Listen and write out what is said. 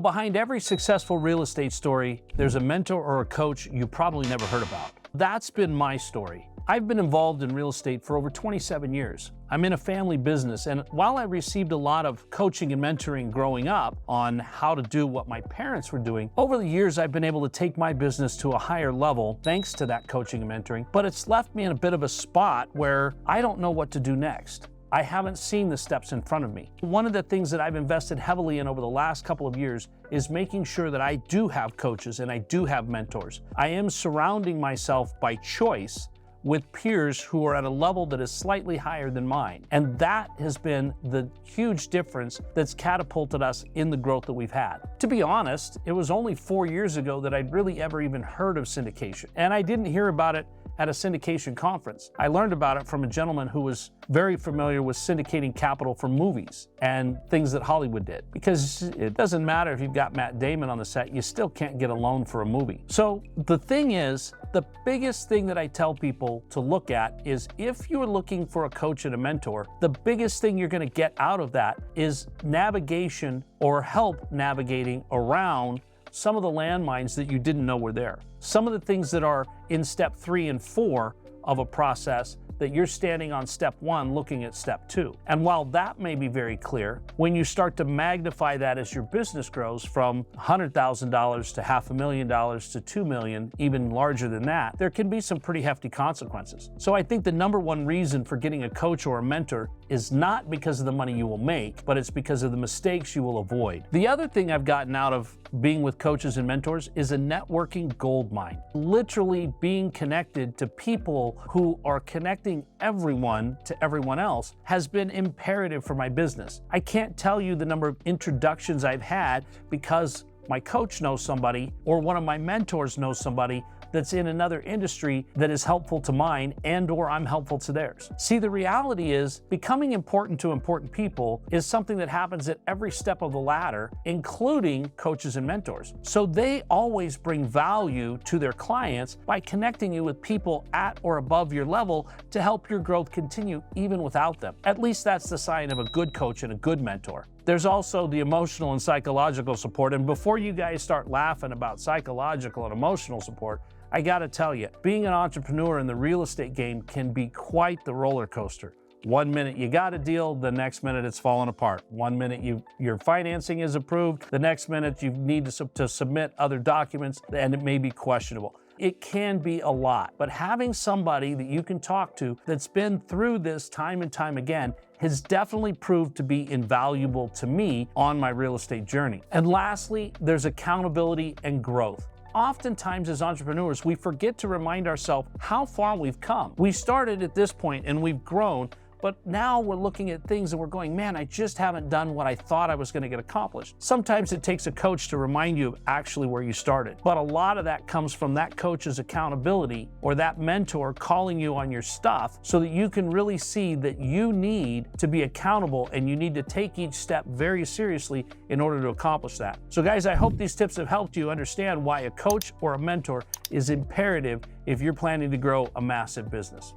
Behind every successful real estate story, there's a mentor or a coach you probably never heard about. That's been my story. I've been involved in real estate for over 27 years. I'm in a family business, and while I received a lot of coaching and mentoring growing up on how to do what my parents were doing, over the years I've been able to take my business to a higher level thanks to that coaching and mentoring, but it's left me in a bit of a spot where I don't know what to do next. I haven't seen the steps in front of me. One of the things that I've invested heavily in over the last couple of years is making sure that I do have coaches and I do have mentors. I am surrounding myself by choice with peers who are at a level that is slightly higher than mine. And that has been the huge difference that's catapulted us in the growth that we've had. To be honest, it was only 4 years ago that I'd really ever even heard of syndication. And I didn't hear about it at a syndication conference. I learned about it from a gentleman who was very familiar with syndicating capital for movies and things that Hollywood did. Because it doesn't matter if you've got Matt Damon on the set, you still can't get a loan for a movie. So the thing is, the biggest thing that I tell people to look at is if you're looking for a coach and a mentor, the biggest thing you're gonna get out of that is navigation or help navigating around some of the landmines that you didn't know were there. Some of the things that are in step 3 and 4 of a process that you're standing on step 1 looking at step 2. And while that may be very clear, when you start to magnify that as your business grows from $100,000 to $500,000 to $2 million, even larger than that, there can be some pretty hefty consequences. So I think the number one reason for getting a coach or a mentor is not because of the money you will make, but it's because of the mistakes you will avoid. The other thing I've gotten out of being with coaches and mentors is a networking goldmine. Literally being connected to people who are connecting everyone to everyone else has been imperative for my business. I can't tell you the number of introductions I've had because my coach knows somebody or one of my mentors knows somebody that's in another industry that is helpful to mine and or I'm helpful to theirs. See, the reality is becoming important to important people is something that happens at every step of the ladder, including coaches and mentors. So they always bring value to their clients by connecting you with people at or above your level to help your growth continue even without them. At least that's the sign of a good coach and a good mentor. There's also the emotional and psychological support. And before you guys start laughing about psychological and emotional support, I gotta tell you, being an entrepreneur in the real estate game can be quite the roller coaster. 1 minute you got a deal, the next minute it's falling apart. 1 minute your financing is approved, the next minute you need to submit other documents and it may be questionable. It can be a lot, but having somebody that you can talk to that's been through this time and time again has definitely proved to be invaluable to me on my real estate journey. And lastly, there's accountability and growth. Oftentimes as entrepreneurs, we forget to remind ourselves how far we've come. We started at this point and we've grown, but now we're looking at things and we're going, man, I just haven't done what I thought I was going to get accomplished. Sometimes it takes a coach to remind you of actually where you started. But a lot of that comes from that coach's accountability or that mentor calling you on your stuff so that you can really see that you need to be accountable and you need to take each step very seriously in order to accomplish that. So guys, I hope these tips have helped you understand why a coach or a mentor is imperative if you're planning to grow a massive business.